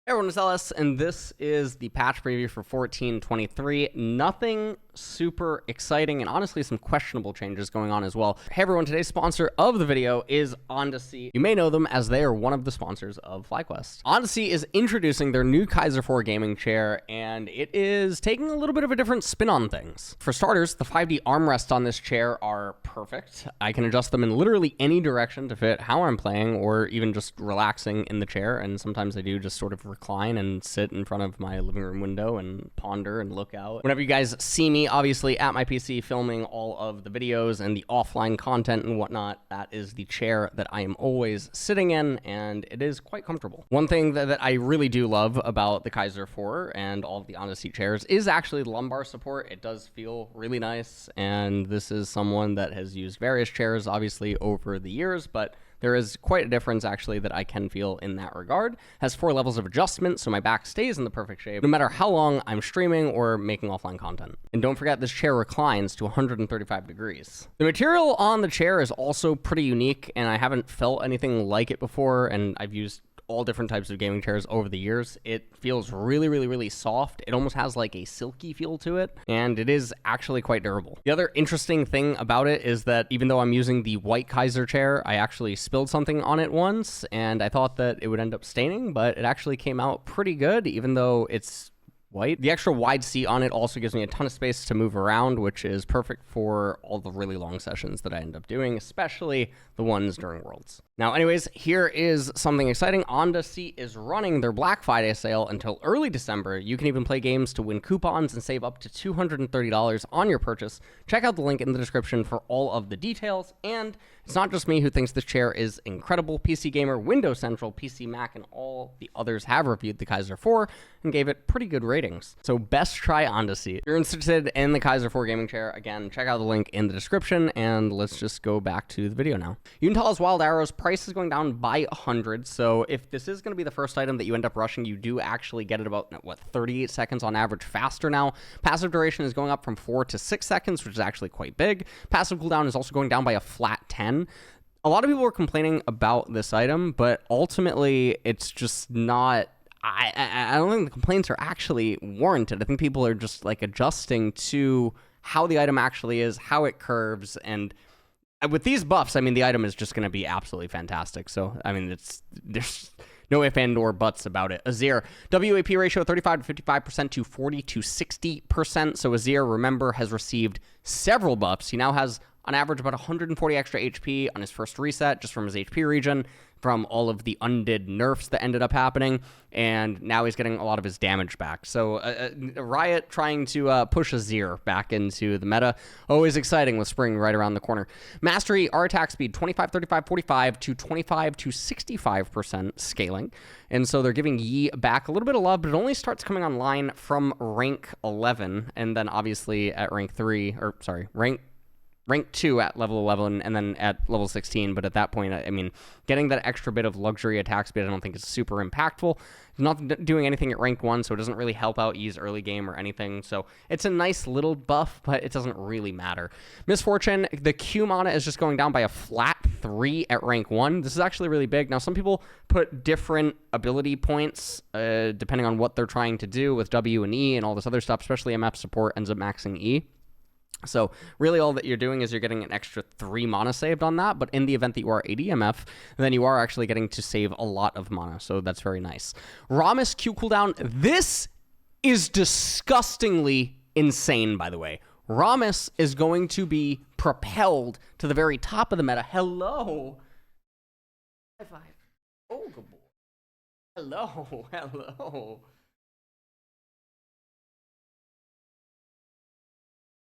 Hey everyone, it's LS, and this is the patch preview for 14.23. Nothing super exciting, and honestly some questionable changes going on as well. Hey everyone, today's sponsor of the video is AndaSeat. You may know them as they are one of the sponsors of FlyQuest. AndaSeat is introducing their new Kaiser 4 gaming chair, and it is taking a little bit of a different spin on things. For starters, the 5D armrests on this chair are perfect. I can adjust them in literally any direction to fit how I'm playing, or even just relaxing in the chair, and sometimes I do just sort of recline and sit in front of my living room window and ponder and look out. Whenever you guys see me, obviously at my PC filming all of the videos and the offline content and whatnot, that is the chair that I am always sitting in, and it is quite comfortable. One thing that I really do love about the Kaiser 4 and all of the AndaSeat chairs is actually the lumbar support. It does feel really nice, and this is someone that has used various chairs obviously over the years, but there is quite a difference, actually, that I can feel in that regard. Has 4 levels of adjustment, so my back stays in the perfect shape, no matter how long I'm streaming or making offline content. And don't forget, this chair reclines to 135 degrees. The material on the chair is also pretty unique, and I haven't felt anything like it before, and I've used all different types of gaming chairs over the years. It feels really soft. It almost has like a silky feel to it, and it is actually quite durable. The other interesting thing about it is that even though I'm using the white Kaiser chair, I actually spilled something on it once, and I thought that it would end up staining, but it actually came out pretty good, even though it's white. The extra wide seat on it also gives me a ton of space to move around, which is perfect for all the really long sessions that I end up doing, especially the ones during Worlds. Now, anyways, here is something exciting. AndaSeat is running their Black Friday sale until early December. You can even play games to win coupons and save up to $230 on your purchase. Check out the link in the description for all of the details. And it's not just me who thinks this chair is incredible. PC Gamer, Windows Central, PC Mac, and all the others have reviewed the Kaiser 4 and gave it pretty good ratings. So best try AndaSeat. If you're interested in the Kaiser 4 gaming chair, again, check out the link in the description, and let's just go back to the video now. You can tell us Wild Arrow's price is going down by 100, so if this is going to be the first item that you end up rushing, you do actually get it about, what, 38 seconds on average faster now. Passive duration is going up from 4 to 6 seconds, which is actually quite big. Passive cooldown is also going down by a flat 10. A lot of people are complaining about this item, but ultimately it's just not... I don't think the complaints are actually warranted. I think people are just like adjusting to how the item actually is, how it curves, and with these buffs, I mean, the item is just going to be absolutely fantastic. So, I mean, there's no ifs and or buts about it. Azir, WAP ratio 35 to 55% to 40 to 60%. So Azir, remember, has received several buffs. He now has, on average, about 140 extra HP on his first reset, just from his HP regen, from all of the undid nerfs that ended up happening, and now he's getting a lot of his damage back. So Riot trying to push Azir back into the meta. Always exciting with spring right around the corner. Mastery, our attack speed, 25, 35, 45 to 25 to 65% scaling. And so they're giving Yi back a little bit of love, but it only starts coming online from rank 11, and then obviously at rank 2 at level 11, and then at level 16, but at that point, I mean, getting that extra bit of luxury attack speed I don't think is super impactful. Not doing anything at rank 1, so it doesn't really help out Yi's early game or anything, so it's a nice little buff, but it doesn't really matter. Misfortune, the Q mana is just going down by a flat 3 at rank 1. This is actually really big. Now, some people put different ability points depending on what they're trying to do with W and E and all this other stuff, especially MF support ends up maxing E. So really all that you're doing is you're getting an extra 3 mana saved on that, but in the event that you are ADMF, then you are actually getting to save a lot of mana, so that's very nice. Rammus Q cooldown, this is disgustingly insane, by the way. Rammus is going to be propelled to the very top of the meta. Hello. High five. Oh, good boy. Hello.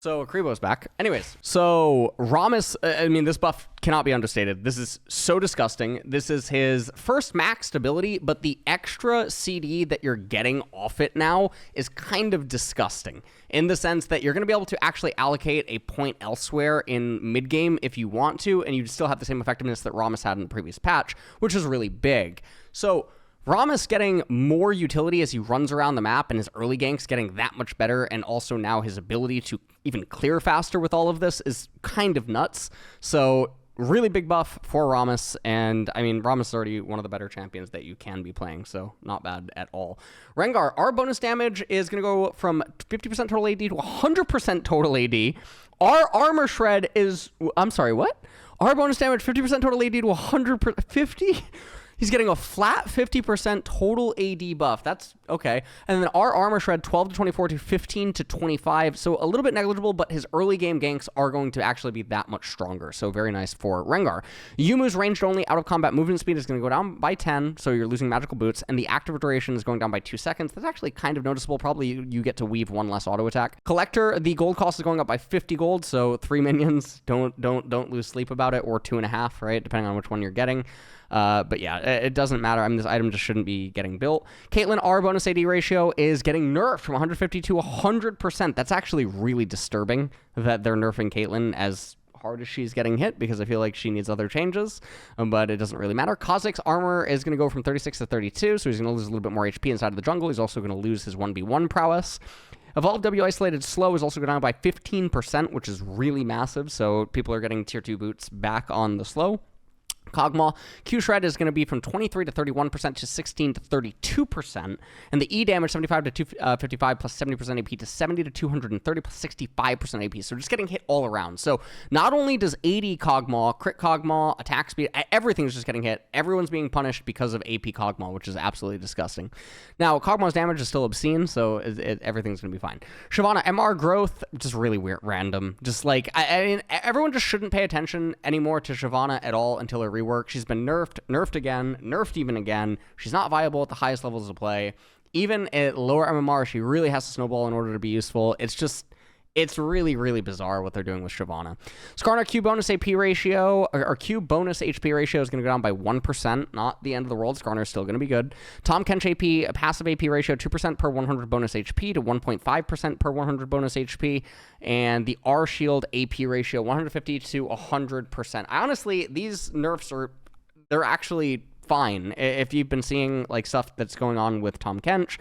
So, Kribo's back. Anyways, so Rammus, I mean, this buff cannot be understated. This is so disgusting. This is his first maxed ability, but the extra CD that you're getting off it now is kind of disgusting in the sense that you're going to be able to actually allocate a point elsewhere in mid-game if you want to, and you still have the same effectiveness that Rammus had in the previous patch, which is really big. So, Rammus getting more utility as he runs around the map, and his early ganks getting that much better, and also now his ability to even clear faster with all of this is kind of nuts. So really big buff for Rammus, and I mean, Rammus is already one of the better champions that you can be playing, so not bad at all. Rengar, our bonus damage is going to go from 50% total AD to 100% total AD. Our armor shred is, I'm sorry, what? Our bonus damage, 50% total AD to 100%, 50? He's getting a flat 50% total AD buff. That's okay. And then our armor shred 12 to 24 to 15 to 25. So a little bit negligible, but his early game ganks are going to actually be that much stronger. So very nice for Rengar. Yuumu's ranged only out of combat movement speed is going to go down by 10. So you're losing magical boots. And the active duration is going down by 2 seconds. That's actually kind of noticeable. Probably you get to weave 1 less auto attack. Collector, the gold cost is going up by 50 gold. So 3 minions. Don't lose sleep about it. Or 2.5, right? Depending on which one you're getting. But yeah, it doesn't matter. I mean, this item just shouldn't be getting built. Caitlyn, our bonus AD ratio is getting nerfed from 150 to 100%. That's actually really disturbing that they're nerfing Caitlyn as hard as she's getting hit, because I feel like she needs other changes, but it doesn't really matter. Kha'Zix armor is going to go from 36 to 32, so he's going to lose a little bit more HP inside of the jungle. He's also going to lose his 1v1 prowess. Evolved W Isolated Slow is also going down by 15%, which is really massive, so people are getting tier 2 boots back on the slow. Kog'Maw, Q Shred is going to be from 23 to 31% to 16 to 32%, and the E damage 75 to 255 plus 70% AP to 70 to 230 plus 65% AP. So just getting hit all around. So not only does 80 Kog'Maw, crit Kog'Maw, attack speed, everything's just getting hit. Everyone's being punished because of AP Kog'Maw, which is absolutely disgusting. Now, Kog'Maw's damage is still obscene, so everything's going to be fine. Shyvanna, MR growth, just really weird, random. Just like, I mean, everyone just shouldn't pay attention anymore to Shyvanna at all until her rework. She's been nerfed again, nerfed even again. She's not viable at the highest levels of play. Even at lower MMR, she really has to snowball in order to be useful. It's really, really bizarre what they're doing with Shyvanna. Skarner Q bonus AP ratio, or Q bonus HP ratio is going to go down by 1%. Not the end of the world. Skarner is still going to be good. Tahm Kench AP, passive AP ratio, 2% per 100 bonus HP to 1.5% per 100 bonus HP. And the R Shield AP ratio, 150 to 100%. Honestly, these nerfs they're actually fine. If you've been seeing like stuff that's going on with Tahm Kench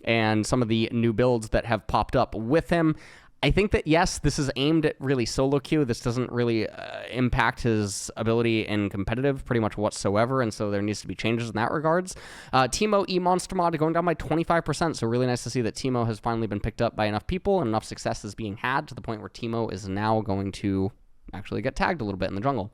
and some of the new builds that have popped up with him, I think that, yes, this is aimed at really solo queue. This doesn't really impact his ability in competitive pretty much whatsoever, and so there needs to be changes in that regards. Teemo E-Monster mod going down by 25%, so really nice to see that Teemo has finally been picked up by enough people and enough success is being had to the point where Teemo is now going to actually get tagged a little bit in the jungle.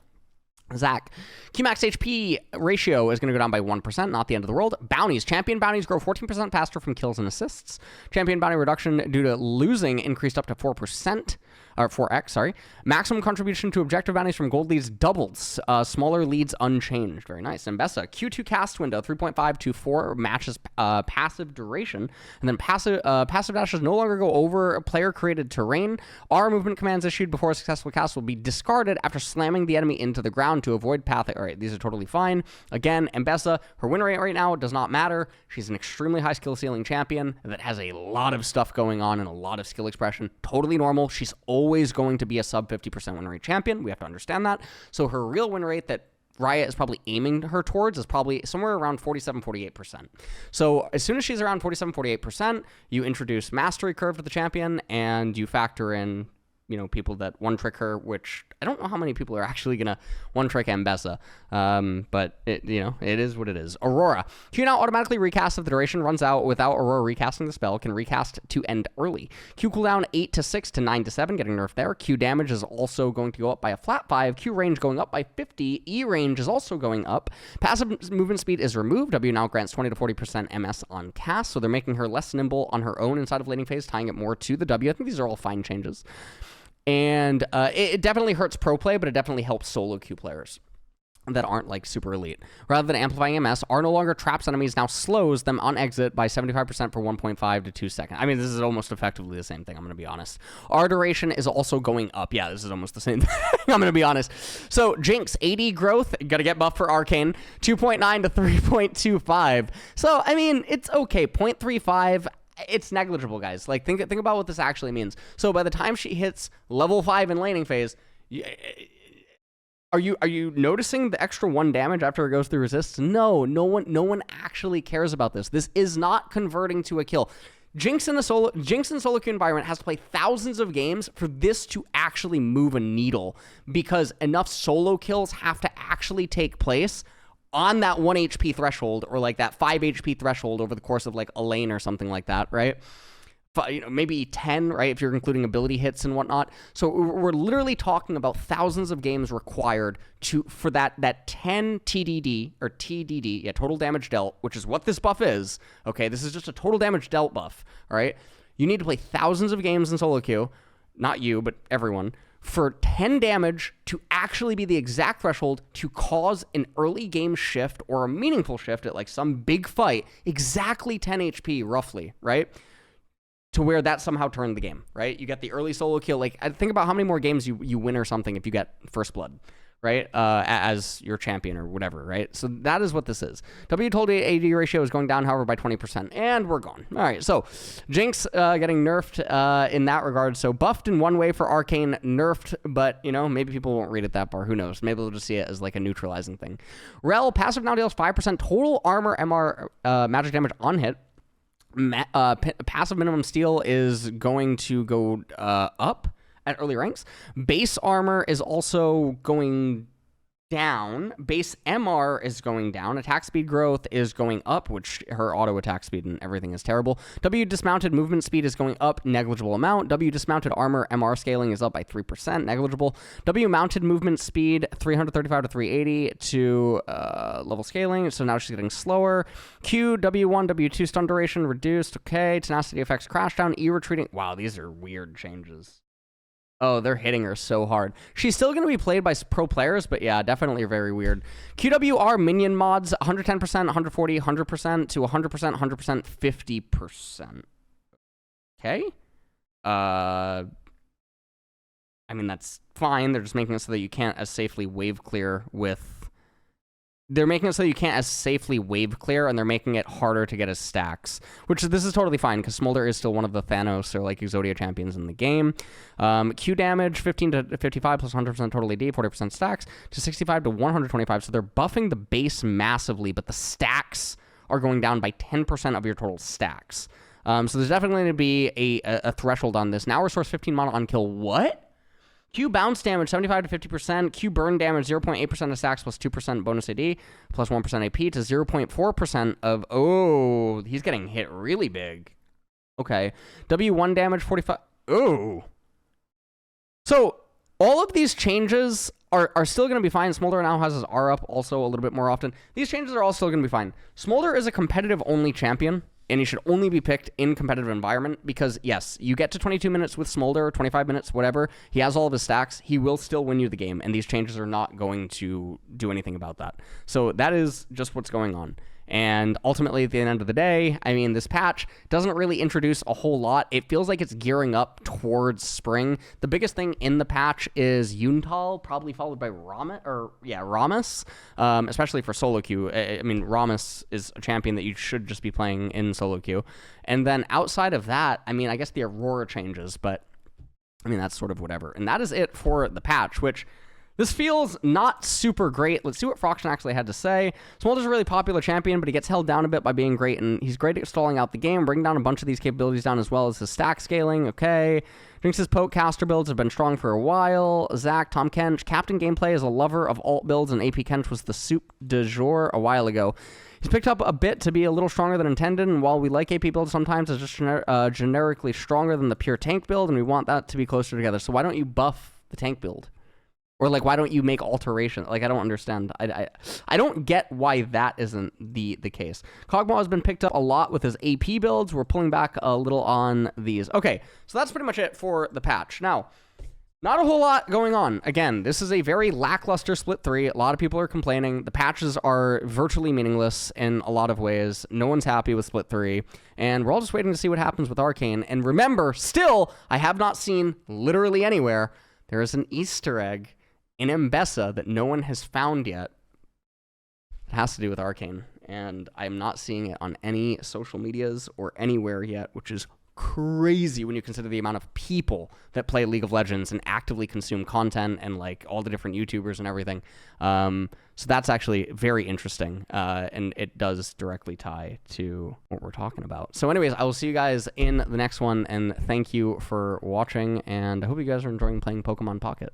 Zach, Qmax HP ratio is going to go down by 1%, not the end of the world. Bounties, champion bounties grow 14% faster from kills and assists. Champion bounty reduction due to losing increased up to 4%, or 4x, sorry. Maximum contribution to objective bounties from gold leads doubles. Smaller leads unchanged. Very nice. Ambessa, Q2 cast window, 3.5 to 4 matches passive duration. And then passive dashes no longer go over player-created terrain. R movement commands issued before a successful cast will be discarded after slamming the enemy into the ground to avoid path. All right, these are totally fine. Again, Ambessa, her win rate right now does not matter. She's an extremely high skill ceiling champion that has a lot of stuff going on and a lot of skill expression. Totally normal. She's always going to be a sub 50% win rate champion. We have to understand that. So her real win rate that Riot is probably aiming her towards is probably somewhere around 47-48%. So as soon as she's around 47-48%, you introduce mastery curve to the champion and you factor in, you know, people that one-trick her, which I don't know how many people are actually going to one-trick Ambessa, but it is what it is. Aurora. Q now automatically recast if the duration runs out without Aurora recasting the spell, can recast to end early. Q cooldown 8 to 6 to 9 to 7, getting nerfed there. Q damage is also going to go up by a flat 5. Q range going up by 50. E range is also going up. Passive movement speed is removed. W now grants 20 to 40% MS on cast, so they're making her less nimble on her own inside of laning phase, tying it more to the W. I think these are all fine changes. And it definitely hurts pro play, but it definitely helps solo queue players that aren't like super elite. Rather than amplifying MS, R no longer traps enemies, now slows them on exit by 75% for 1.5 to 2 seconds. I mean, this is almost effectively the same thing, I'm going to be honest. R duration is also going up. Yeah, this is almost the same thing, I'm going to be honest. So, Jinx, 80 growth, got to get buffed for Arcane, 2.9 to 3.25. So, I mean, it's okay, 0.35, it's negligible, guys. Like, think about what this actually means. So by the time she hits level 5 in laning phase, are you noticing the extra 1 damage after it goes through resists? No one actually cares about this. This is not converting to a kill. Jinx in solo queue environment has to play thousands of games for this to actually move a needle, because enough solo kills have to actually take place on that 1 HP threshold, or like that 5 HP threshold over the course of like a lane or something like that, right? Maybe 10, right, if you're including ability hits and whatnot. So we're literally talking about thousands of games required for that 10 TDD, or TDD, yeah, total damage dealt, which is what this buff is, okay? This is just a total damage dealt buff, all right? You need to play thousands of games in solo queue, not you, but everyone, for 10 damage to actually be the exact threshold to cause an early game shift or a meaningful shift at like some big fight, exactly 10 HP roughly, right? To where that somehow turned the game, right? You get the early solo kill. Like, I think about how many more games you win or something if you get first blood, right? As your champion or whatever, right? So that is what this is. W total AD ratio is going down, however, by 20%, and we're gone. All right, so Jinx getting nerfed in that regard. So buffed in one way for Arcane, nerfed, but, you know, maybe people won't read it that far. Who knows? Maybe they'll just see it as like a neutralizing thing. Rell, passive now deals 5% total armor MR magic damage on hit. Passive minimum steal is going to go up at early ranks. Base armor is also going down. Base MR is going down. Attack speed growth is going up, which her auto attack speed and everything is terrible. W dismounted movement speed is going up, negligible amount. W dismounted armor MR scaling is up by 3%, negligible. W mounted movement speed 335 to 380 to level scaling, so now she's getting slower. Q, W1, W2 stun duration reduced, okay. Tenacity effects crash down, E retreating. Wow, these are weird changes. Oh, they're hitting her so hard. She's still going to be played by pro players, but yeah, definitely very weird. QWR minion mods, 110%, 140, 100% to 100%, 100%, 50%. Okay. I mean, that's fine. They're just making it so that you can't as safely wave clear with... They're making it so you can't as safely wave clear, and they're making it harder to get as stacks, which this is totally fine, because Smolder is still one of the Thanos or like Exodia champions in the game. Q damage, 15 to 55 plus 100% total AD, 40% stacks, to 65 to 125, so they're buffing the base massively, but the stacks are going down by 10% of your total stacks. So there's definitely going to be a threshold on this. Now resource 15 mana on kill, what? Q bounce damage, 75 to 50%. Q burn damage, 0.8% of stacks plus 2% bonus AD, plus 1% AP to 0.4% of... Oh, he's getting hit really big. Okay. W1 damage, 45... Oh. So, all of these changes are still going to be fine. Smolder now has his R up also a little bit more often. These changes are all still going to be fine. Smolder is a competitive-only champion, and he should only be picked in competitive environment because, yes, you get to 22 minutes with Smolder, 25 minutes, whatever. He has all of his stacks. He will still win you the game, and these changes are not going to do anything about that. So that is just what's going on. And ultimately, at the end of the day, I mean, this patch doesn't really introduce a whole lot. It feels like it's gearing up towards spring. The biggest thing in the patch is TAL, probably followed by Rammus, especially for solo queue. I mean, Rammus is a champion that you should just be playing in solo queue. And then outside of that, I mean, I guess the Aurora changes, but I mean, that's sort of whatever. And that is it for the patch, which... This feels not super great. Let's see what Froxton actually had to say. Smolder's a really popular champion, but he gets held down a bit by being great, and he's great at stalling out the game, bringing down a bunch of these capabilities down as well as his stack scaling. Okay. Jinx's poke caster builds have been strong for a while. Zach, Tahm Kench, Captain Gameplay is a lover of alt builds, and AP Kench was the soup du jour a while ago. He's picked up a bit to be a little stronger than intended, and while we like AP builds sometimes, it's just generically stronger than the pure tank build, and we want that to be closer together. So why don't you buff the tank build? Or, like, why don't you make alterations? Like, I don't understand. I don't get why that isn't the case. Kog'Maw has been picked up a lot with his AP builds. We're pulling back a little on these. Okay, so that's pretty much it for the patch. Now, not a whole lot going on. Again, this is a very lackluster split 3. A lot of people are complaining. The patches are virtually meaningless in a lot of ways. No one's happy with split 3. And we're all just waiting to see what happens with Arcane. And remember, still, I have not seen literally anywhere, there is an Easter egg in Ambessa that no one has found yet. It has to do with Arcane, and I'm not seeing it on any social medias or anywhere yet, which is crazy when you consider the amount of people that play League of Legends and actively consume content and like all the different YouTubers and everything. So that's actually very interesting, and it does directly tie to what we're talking about. So anyways, I will see you guys in the next one, and thank you for watching, and I hope you guys are enjoying playing Pokemon Pocket.